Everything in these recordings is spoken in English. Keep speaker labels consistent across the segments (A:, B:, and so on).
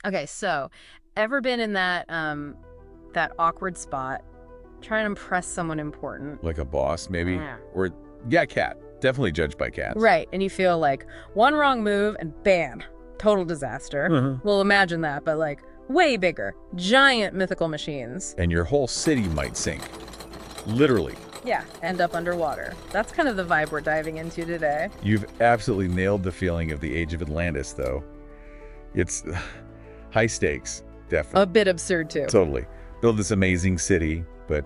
A: Okay, so ever been in that awkward spot, trying to impress someone important?
B: Like a boss, maybe?
A: Yeah.
B: Or, yeah, cat. Definitely judged by cats.
A: Right, and you feel like one wrong move and bam, total disaster. Well, imagine that, but like way bigger, giant mythical machines.
B: And your whole city might sink. Literally.
A: Yeah, end up underwater. That's kind of the vibe we're diving into today.
B: You've absolutely nailed the feeling of the Age of Atlantis, though. It's high stakes, definitely.
A: A bit absurd, too.
B: Totally. Build this amazing city, but,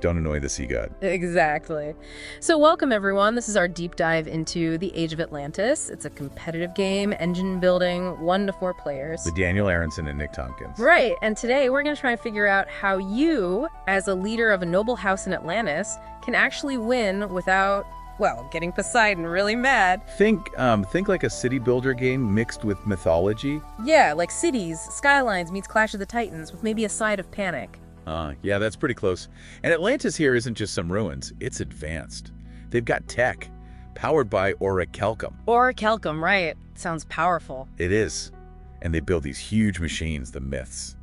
B: don't annoy the sea god.
A: Exactly. So welcome, everyone. This is our deep dive into the Age of Atlantis. It's a competitive game, engine building, 1 to 4 players.
B: With Daniel Aronson and Nick Tompkins.
A: Right, and today we're going to try and figure out how you, as a leader of a noble house in Atlantis, can actually win without, well, getting Poseidon really mad.
B: Think like a city builder game mixed with mythology.
A: Yeah, like Cities, Skylines meets Clash of the Titans with maybe a side of Panic.
B: Yeah, that's pretty close. And Atlantis here isn't just some ruins, it's advanced. They've got tech, powered by Orichalcum.
A: Orichalcum, right. Sounds powerful.
B: It is. And they build these huge machines, the myths,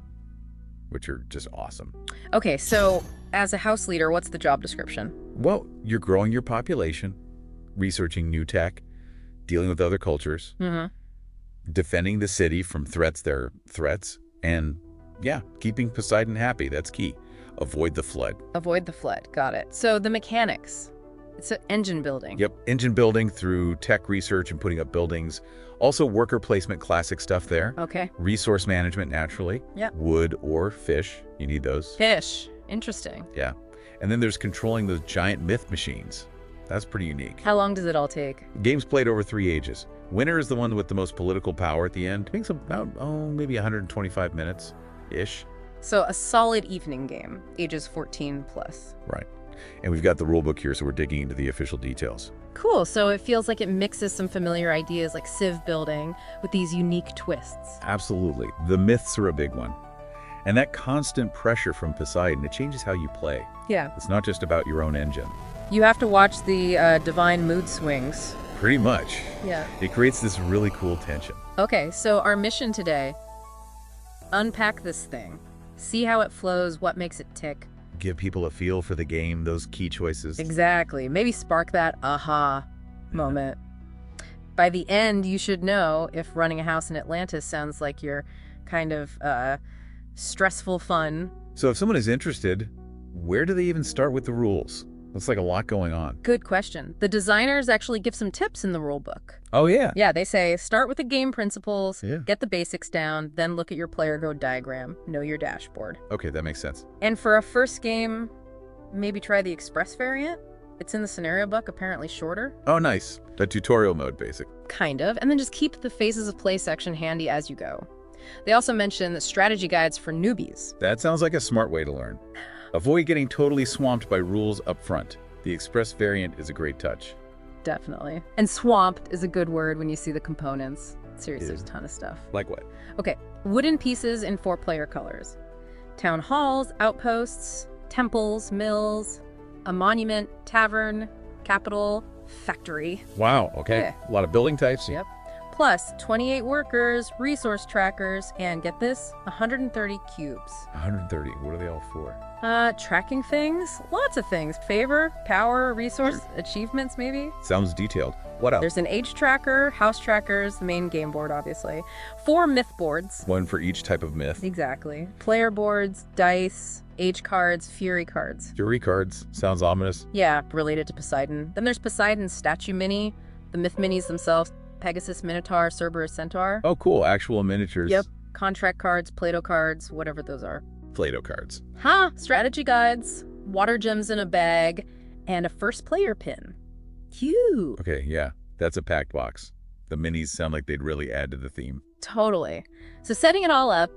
B: which are just awesome.
A: Okay, so as a house leader, what's the job description?
B: Well, you're growing your population, researching new tech, dealing with other cultures, defending the city from threats, and yeah, keeping Poseidon happy. That's key. Avoid the flood.
A: Avoid the flood. Got it. So the mechanics. It's engine building.
B: Yep. Engine building through tech research and putting up buildings. Also worker placement, classic stuff there.
A: Okay.
B: Resource management, naturally.
A: Yep.
B: Wood or fish. You need those.
A: Fish. Interesting.
B: Yeah. And then there's controlling those giant myth machines. That's pretty unique.
A: How long does it all take?
B: Games played over 3 ages. Winner is the one with the most political power at the end. Takes about, maybe 125 minutes-ish.
A: So a solid evening game, ages 14 plus.
B: Right. And we've got the rulebook here, so we're digging into the official details.
A: Cool. So it feels like it mixes some familiar ideas like civ building with these unique twists.
B: Absolutely. The myths are a big one. And that constant pressure from Poseidon, it changes how you play.
A: Yeah.
B: It's not just about your own engine.
A: You have to watch the divine mood swings.
B: Pretty much.
A: Yeah.
B: It creates this really cool tension.
A: Okay, so our mission today, unpack this thing. See how it flows, what makes it tick.
B: Give people a feel for the game, those key choices.
A: Exactly. Maybe spark that aha moment. By the end, you should know if running a house in Atlantis sounds like your kind of stressful fun.
B: So if someone is interested, where do they even start with the rules? Looks like a lot going on.
A: Good question. The designers actually give some tips in the rule book.
B: Oh, yeah.
A: Yeah, they say start with the game principles,
B: Yeah.
A: get the basics down, then look at your player go diagram, know your dashboard.
B: Okay, that makes sense.
A: And for a first game, maybe try the express variant. It's in the scenario book, apparently shorter.
B: Oh, nice. The tutorial mode, basic.
A: Kind of. And then just keep the phases of play section handy as you go. They also mention the strategy guides for newbies.
B: That sounds like a smart way to learn. Avoid getting totally swamped by rules up front. The express variant is a great touch.
A: Definitely. And swamped is a good word when you see the components. Seriously, there's a ton of stuff.
B: Like what?
A: Okay, wooden pieces in 4-player colors. Town halls, outposts, temples, mills, a monument, tavern, capital, factory.
B: Wow, okay.
A: Yeah.
B: A lot of building types.
A: Yep. Plus 28 workers, resource trackers, and get this, 130 cubes.
B: 130. What are they all for?
A: Tracking things? Lots of things. Favor, power, resource, achievements maybe?
B: Sounds detailed. What else?
A: There's an age tracker, house trackers, the main game board obviously. 4 myth boards.
B: One for each type of myth.
A: Exactly. Player boards, dice, age cards, fury cards.
B: Fury cards. Sounds ominous.
A: Yeah, related to Poseidon. Then there's Poseidon's statue mini, the myth minis themselves, Pegasus Minotaur, Cerberus Centaur.
B: Oh, cool. Actual miniatures.
A: Yep. Contract cards, Plato cards, whatever those are.
B: Plato cards.
A: Huh. Strategy guides, water gems in a bag, and a first player pin. Cute.
B: Okay, yeah. That's a packed box. The minis sound like they'd really add to the theme.
A: Totally. So setting it all up,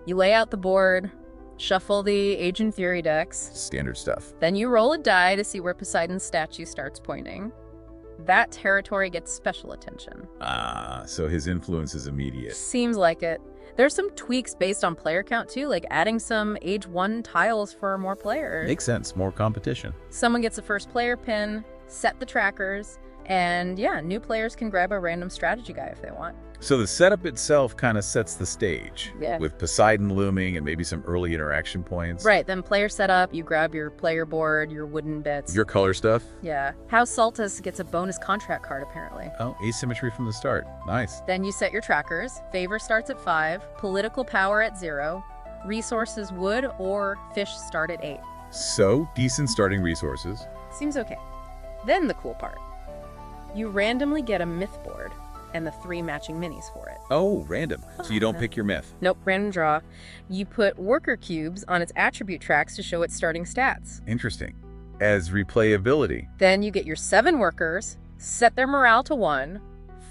A: you lay out the board, shuffle the Age and Fury decks.
B: Standard stuff.
A: Then you roll a die to see where Poseidon's statue starts pointing. That territory gets special attention.
B: Ah, so his influence is immediate.
A: Seems like it. There's some tweaks based on player count too, like adding some age 1 tiles for more players.
B: Makes sense. More competition.
A: Someone gets a first player pin, set the trackers, and yeah, new players can grab a random strategy guy if they want.
B: So the setup itself kind of sets the stage,
A: Yeah.
B: with Poseidon looming and maybe some early interaction points.
A: Right, then player setup, you grab your player board, your wooden bits.
B: Your color stuff.
A: Yeah. House Saltus gets a bonus contract card, apparently.
B: Oh, asymmetry from the start. Nice.
A: Then you set your trackers. Favor starts at 5, political power at 0, resources wood or fish start at 8.
B: So, decent starting resources.
A: Seems okay. Then the cool part. You randomly get a myth board and the 3 matching minis for it.
B: Oh, random. So you don't pick your myth.
A: Nope, random draw. You put worker cubes on its attribute tracks to show its starting stats.
B: Interesting. As replayability.
A: Then you get your 7 workers, set their morale to 1,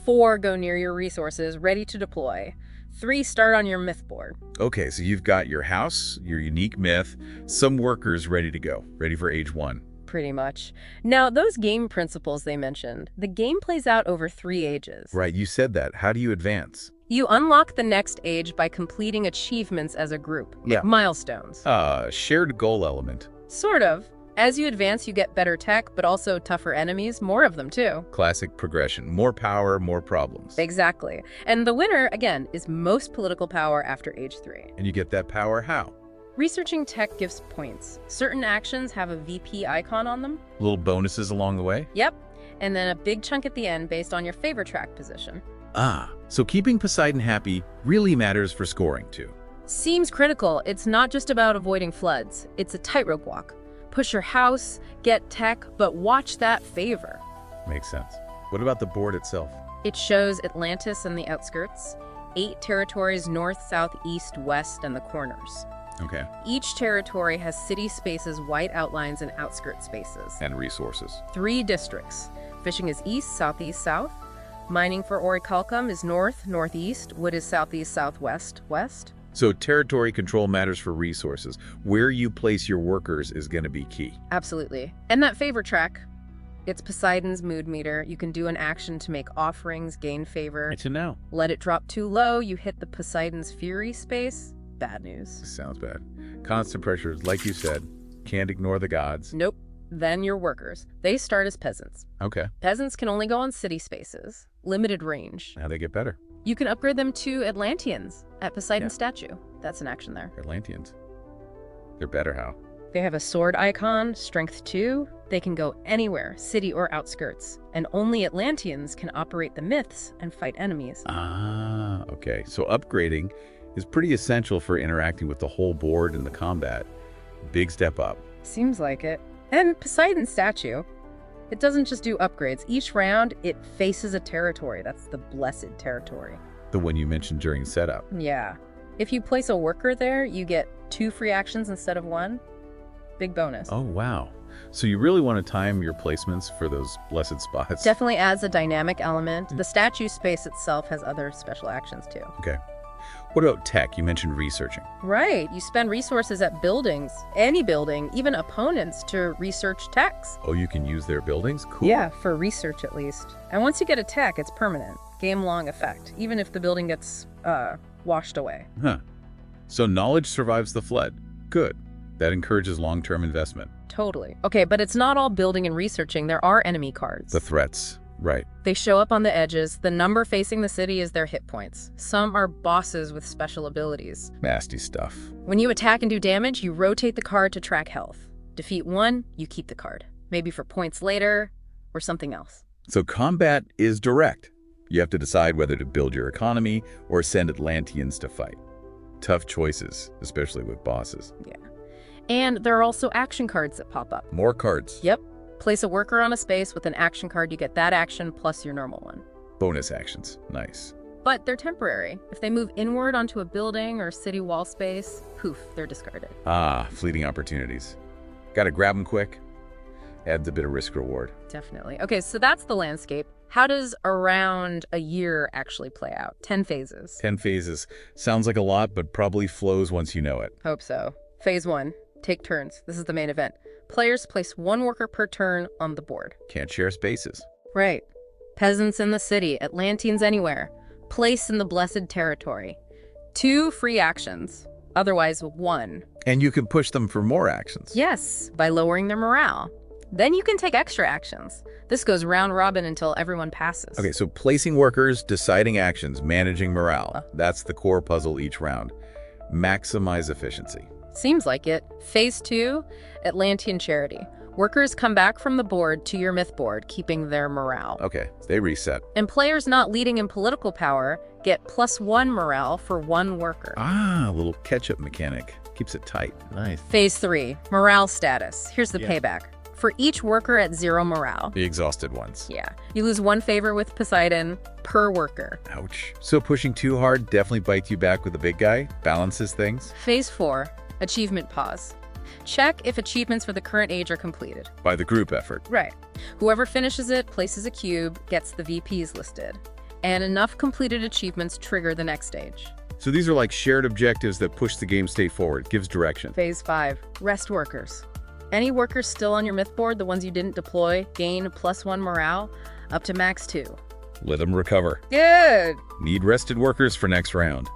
A: 4 go near your resources, ready to deploy, 3 start on your myth board.
B: Okay, so you've got your house, your unique myth, some workers ready to go, ready for age 1.
A: Pretty much. Now, those game principles they mentioned, the game plays out over 3 ages.
B: Right, you said that. How do you advance?
A: You unlock the next age by completing achievements as a group.
B: Yeah.
A: Milestones.
B: Shared goal element.
A: Sort of. As you advance, you get better tech, but also tougher enemies, more of them too.
B: Classic progression. More power, more problems.
A: Exactly. And the winner, again, is most political power after age 3.
B: And you get that power how?
A: Researching tech gives points. Certain actions have a VP icon on them.
B: Little bonuses along the way?
A: Yep. And then a big chunk at the end based on your favor track position.
B: So keeping Poseidon happy really matters for scoring too.
A: Seems critical. It's not just about avoiding floods. It's a tightrope walk. Push your house, get tech, but watch that favor.
B: Makes sense. What about the board itself?
A: It shows Atlantis and the outskirts, 8 territories north, south, east, west, and the corners.
B: Okay.
A: Each territory has city spaces, white outlines, and outskirt spaces.
B: And resources.
A: 3 districts. Fishing is east, southeast, south. Mining for Orichalcum is north, northeast. Wood is southeast, southwest, west.
B: So territory control matters for resources. Where you place your workers is going to be key.
A: Absolutely. And that favor track, it's Poseidon's mood meter. You can do an action to make offerings, gain favor.
B: Good to know.
A: Let it drop too low, you hit the Poseidon's fury space. Bad news.
B: Sounds bad. Constant pressures, like you said. Can't ignore the gods.
A: Nope. Then your workers. They start as peasants.
B: Okay.
A: Peasants can only go on city spaces. Limited range.
B: How they get better?
A: You can upgrade them to Atlanteans at Poseidon's statue. That's an action there.
B: Atlanteans. They're better how?
A: They have a sword icon, strength 2. They can go anywhere, city or outskirts. And only Atlanteans can operate the myths and fight enemies.
B: Okay. So upgrading is pretty essential for interacting with the whole board and the combat. Big step up.
A: Seems like it. And Poseidon's statue, it doesn't just do upgrades. Each round, it faces a territory. That's the blessed territory.
B: The one you mentioned during setup.
A: Yeah. If you place a worker there, you get 2 free actions instead of 1. Big bonus.
B: Oh, wow. So you really want to time your placements for those blessed spots.
A: Definitely adds a dynamic element. The statue space itself has other special actions too.
B: Okay. What about tech? You mentioned researching.
A: Right. You spend resources at buildings, any building, even opponents, to research techs.
B: Oh, you can use their buildings? Cool.
A: Yeah, for research at least. And once you get a tech, it's permanent. Game-long effect, even if the building gets washed away.
B: Huh. So knowledge survives the flood. Good. That encourages long-term investment.
A: Totally. Okay, but it's not all building and researching. There are enemy cards.
B: The threats. Right.
A: They show up on the edges. The number facing the city is their hit points. Some are bosses with special abilities.
B: Nasty stuff.
A: When you attack and do damage, you rotate the card to track health. Defeat one, you keep the card. Maybe for points later, or something else.
B: So combat is direct. You have to decide whether to build your economy or send Atlanteans to fight. Tough choices, especially with bosses.
A: Yeah. And there are also action cards that pop up.
B: More cards.
A: Yep. Place a worker on a space with an action card, you get that action plus your normal one.
B: Bonus actions. Nice.
A: But they're temporary. If they move inward onto a building or city wall space, poof, they're discarded.
B: Fleeting opportunities. Gotta grab them quick. Adds a bit of risk-reward.
A: Definitely. Okay, so that's the landscape. How does around a year actually play out? 10 phases.
B: 10 phases. Sounds like a lot, but probably flows once you know it.
A: Hope so. Phase 1. Take turns. This is the main event. Players place 1 worker per turn on the board.
B: Can't share spaces.
A: Right. Peasants in the city, Atlanteans anywhere. Place in the blessed territory. 2 free actions. Otherwise, 1.
B: And you can push them for more actions.
A: Yes, by lowering their morale. Then you can take extra actions. This goes round robin until everyone passes.
B: Okay, so placing workers, deciding actions, managing morale. That's the core puzzle each round. Maximize efficiency.
A: Seems like it. Phase 2, Atlantean charity. Workers come back from the board to your myth board, keeping their morale.
B: Okay, they reset.
A: And players not leading in political power get +1 morale for 1 worker.
B: Ah, a little catch-up mechanic. Keeps it tight. Nice.
A: Phase 3, morale status. Here's the payback. For each worker at 0 morale.
B: The exhausted ones.
A: Yeah. You lose 1 favor with Poseidon per worker.
B: Ouch. So pushing too hard definitely bites you back with the big guy? Balances things?
A: Phase 4, achievement pause. Check if achievements for the current age are completed.
B: By the group effort.
A: Right. Whoever finishes it, places a cube, gets the VPs listed. And enough completed achievements trigger the next stage.
B: So these are like shared objectives that push the game state forward, gives direction.
A: Phase 5, rest workers. Any workers still on your myth board, the ones you didn't deploy, gain +1 morale, up to max 2.
B: Let them recover.
A: Good!
B: Need rested workers for next round.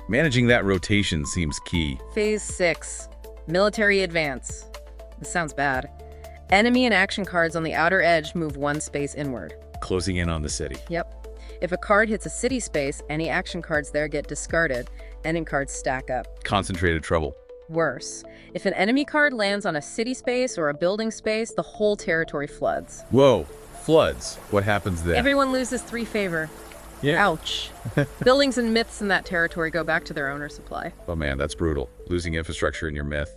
B: Managing that rotation seems key.
A: Phase 6, military advance. This sounds bad. Enemy and action cards on the outer edge move 1 space inward.
B: Closing in on the city.
A: Yep. If a card hits a city space, any action cards there get discarded, ending cards stack up.
B: Concentrated trouble.
A: Worse, if an enemy card lands on a city space or a building space, the whole territory floods.
B: Whoa, floods. What happens then?
A: Everyone loses 3 favor.
B: Yeah.
A: Ouch. Buildings and myths in that territory go back to their owner supply.
B: Oh man, that's brutal. Losing infrastructure in your myth.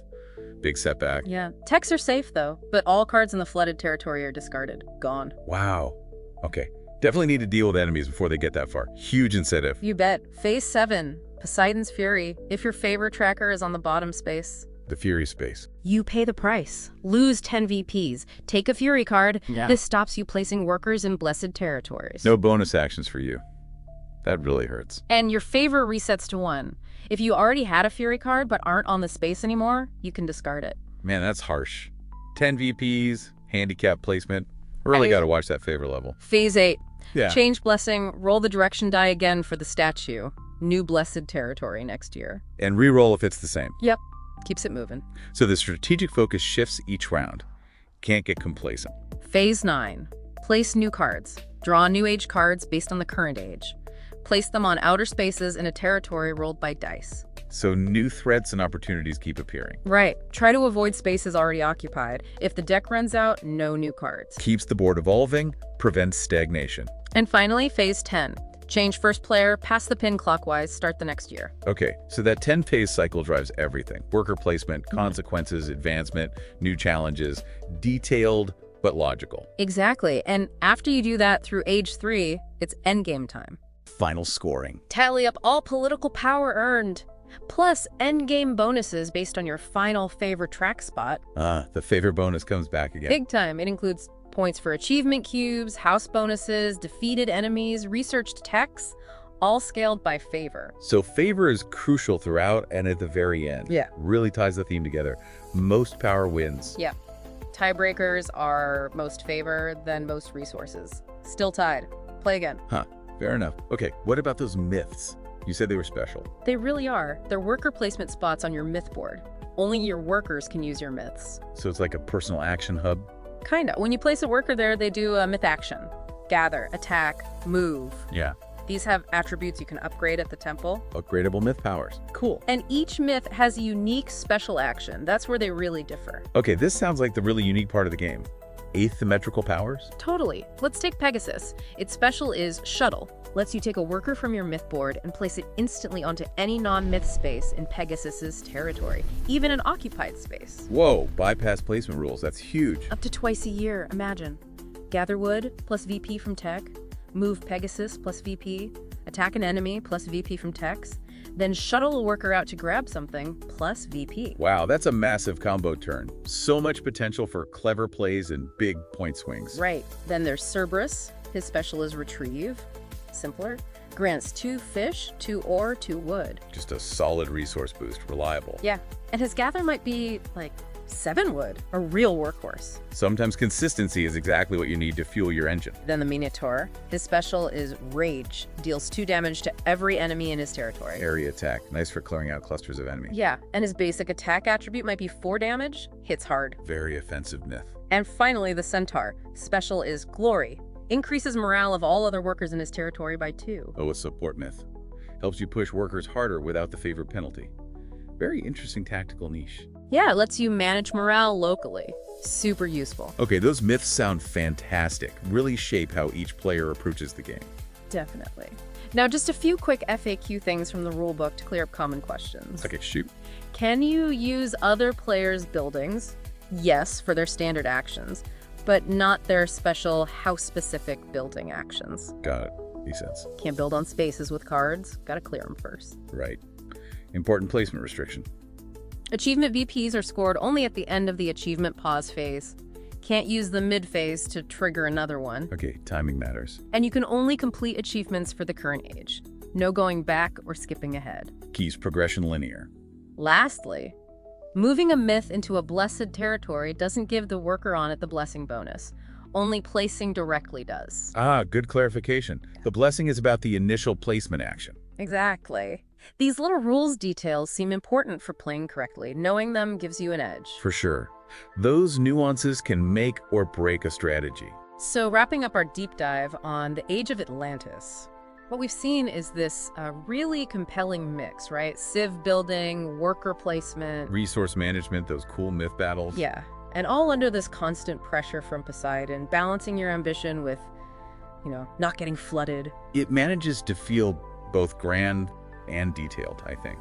B: Big setback.
A: Yeah. Techs are safe though, but all cards in the flooded territory are discarded. Gone.
B: Wow. Okay. Definitely need to deal with enemies before they get that far. Huge incentive.
A: You bet. Phase 7, Poseidon's Fury. If your favor tracker is on the bottom space,
B: The Fury space.
A: you pay the price. Lose 10 VPs. Take a Fury card.
B: Yeah.
A: This stops you placing workers in blessed territories.
B: No bonus actions for you. That really hurts.
A: And your favor resets to 1. If you already had a Fury card but aren't on the space anymore, you can discard it.
B: Man, that's harsh. 10 VPs, handicap placement. Really got to watch that favor level.
A: Phase 8.
B: Yeah.
A: Change blessing. Roll the direction die again for the statue. New blessed territory next year.
B: And re-roll if it's the same.
A: Yep. Keeps it moving.
B: So the strategic focus shifts each round. Can't get complacent.
A: Phase 9. Place new cards. Draw new age cards based on the current age. Place them on outer spaces in a territory rolled by dice.
B: So new threats and opportunities keep appearing.
A: Right. Try to avoid spaces already occupied. If the deck runs out, no new cards.
B: Keeps the board evolving, prevents stagnation.
A: And finally, Phase 10. Change first player, pass the pin clockwise, start the next year.
B: Okay, so that 10-phase cycle drives everything. Worker placement, consequences, advancement, new challenges, detailed but logical.
A: Exactly. And after you do that through Age 3, it's endgame time.
B: Final scoring.
A: Tally up all political power earned, plus endgame bonuses based on your final favor track spot.
B: The favor bonus comes back again.
A: Big time. It includes points for achievement cubes, house bonuses, defeated enemies, researched techs, all scaled by favor.
B: So favor is crucial throughout and at the very end.
A: Yeah.
B: Really ties the theme together. Most power wins.
A: Yeah. Tiebreakers are most favor, then most resources. Still tied. Play again.
B: Huh, fair enough. Okay, what about those myths? You said they were special.
A: They really are. They're worker placement spots on your myth board. Only your workers can use your myths.
B: So it's like a personal action hub?
A: Kinda. When you place a worker there, they do a myth action. Gather, attack, move.
B: Yeah.
A: These have attributes you can upgrade at the temple.
B: Upgradable myth powers. Cool.
A: And each myth has a unique special action. That's where they really differ.
B: Okay, this sounds like the really unique part of the game. Asymmetrical powers?
A: Totally. Let's take Pegasus. Its special is Shuttle. Lets you take a worker from your myth board and place it instantly onto any non-myth space in Pegasus's territory, even an occupied space.
B: Whoa, bypass placement rules. That's huge.
A: Up to twice a year, imagine. Gather wood plus VP from tech, move Pegasus plus VP, attack an enemy plus VP from techs, then shuttle a worker out to grab something plus VP.
B: Wow, that's a massive combo turn. So much potential for clever plays and big point swings.
A: Right. Then there's Cerberus. His special is Retrieve. Simpler. Grants 2 fish, 2 ore, 2 wood.
B: Just a solid resource boost, reliable.
A: Yeah. And his gather might be like 7 wood, a real workhorse.
B: Sometimes consistency is exactly what you need to fuel your engine.
A: Then the Minotaur. His special is Rage. Deals 2 damage to every enemy in his territory.
B: Area attack, nice for clearing out clusters of enemies.
A: Yeah, and his basic attack attribute might be 4 damage. Hits hard.
B: Very offensive myth.
A: And finally, the centaur. Special is glory. Increases morale of all other workers in his territory by 2.
B: Oh, a support myth. Helps you push workers harder without the favor penalty. Very interesting tactical niche.
A: Yeah, it lets you manage morale locally. Super useful.
B: Okay, those myths sound fantastic. Really shape how each player approaches the game.
A: Definitely. Now, just a few quick FAQ things from the rulebook to clear up common questions.
B: Okay, shoot.
A: Can you use other players' buildings? Yes, for their standard actions, but not their special house-specific building actions.
B: Got it. Makes sense.
A: Can't build on spaces with cards. Gotta clear them first.
B: Right. Important placement restriction.
A: Achievement VPs are scored only at the end of the achievement pause phase. Can't use the mid phase to trigger another one.
B: Okay, timing matters.
A: And you can only complete achievements for the current age. No going back or skipping ahead.
B: Keeps progression linear.
A: Lastly, moving a myth into a blessed territory doesn't give the worker on it the blessing bonus. Only placing directly does.
B: Ah, good clarification. The blessing is about the initial placement action.
A: Exactly. These little rules details seem important for playing correctly. Knowing them gives you an edge.
B: For sure. Those nuances can make or break a strategy.
A: So wrapping up our deep dive on the Age of Atlantis, what we've seen is this really compelling mix, right? Civ building, worker placement.
B: Resource management, those cool myth battles.
A: Yeah, and all under this constant pressure from Poseidon, balancing your ambition with, not getting flooded.
B: It manages to feel both grand and detailed, I think.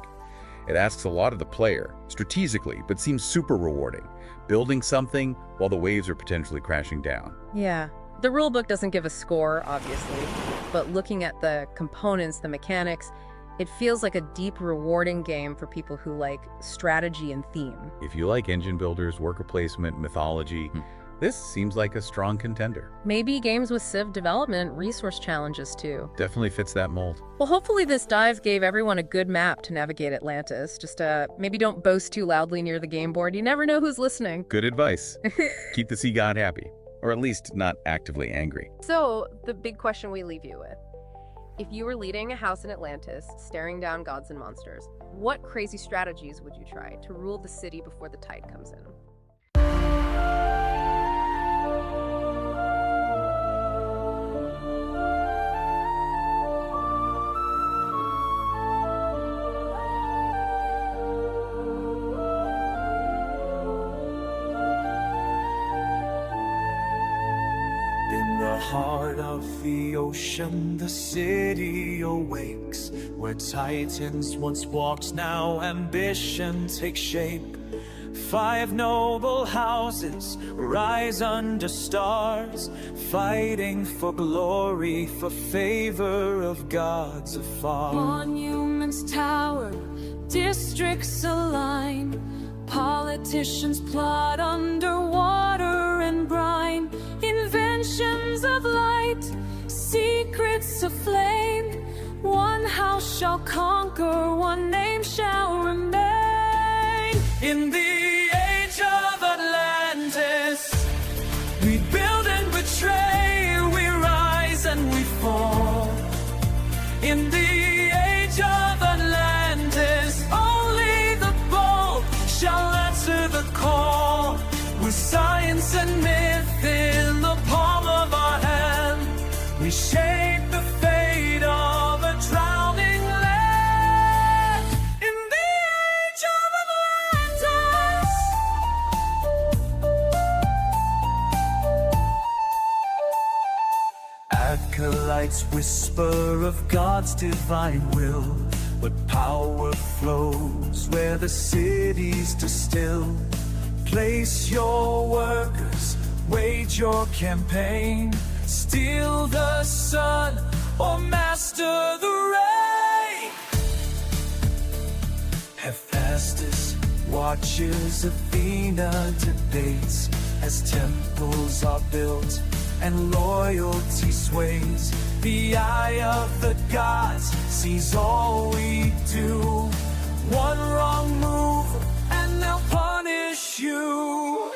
B: It asks a lot of the player, strategically, but seems super rewarding. Building something while the waves are potentially crashing down.
A: Yeah. The rulebook doesn't give a score, obviously, but looking at the components, the mechanics, it feels like a deep, rewarding game for people who like strategy and theme.
B: If you like engine builders, worker placement, mythology, this seems like a strong contender.
A: Maybe games with Civ development, resource challenges too.
B: Definitely fits that mold.
A: Well, hopefully this dive gave everyone a good map to navigate Atlantis. Just maybe don't boast too loudly near the game board. You never know who's listening.
B: Good advice. Keep the sea god happy, or at least not actively angry.
A: So, the big question we leave you with. If you were leading a house in Atlantis, staring down gods and monsters, what crazy strategies would you try to rule the city before the tide comes in?
C: In the heart of the ocean, the city awakes, where titans once walked, now ambition takes shape. 5 noble houses rise under stars, fighting for glory, for favor of gods afar.
D: Monuments tower, districts align, politicians plot underwater and brine. Inventions of light, secrets of flame. One house shall conquer, one name shall remain.
C: In the age of Atlantis, we build and betray, we rise and we fall. In the age of Atlantis, only the bold shall answer the call. With science and myth in the palm of our hand, we shape the fate of a drowning land. In the age of Atlantis. Acolytes whisper of God's divine will, but power flows where the cities distill. Place your workers, wage your campaign, steal the sun or master the rain. Hephaestus watches, Athena debates, as temples are built and loyalty sways. The eye of the gods sees all we do. One wrong move and they'll punish you.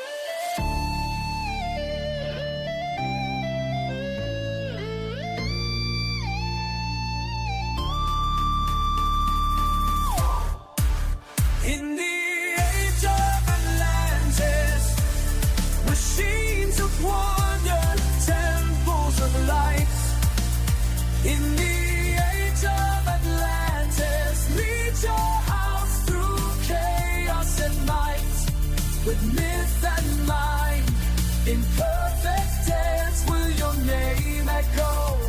C: In the age of Atlantis, machines with myth and mind. In perfect dance will your name echo.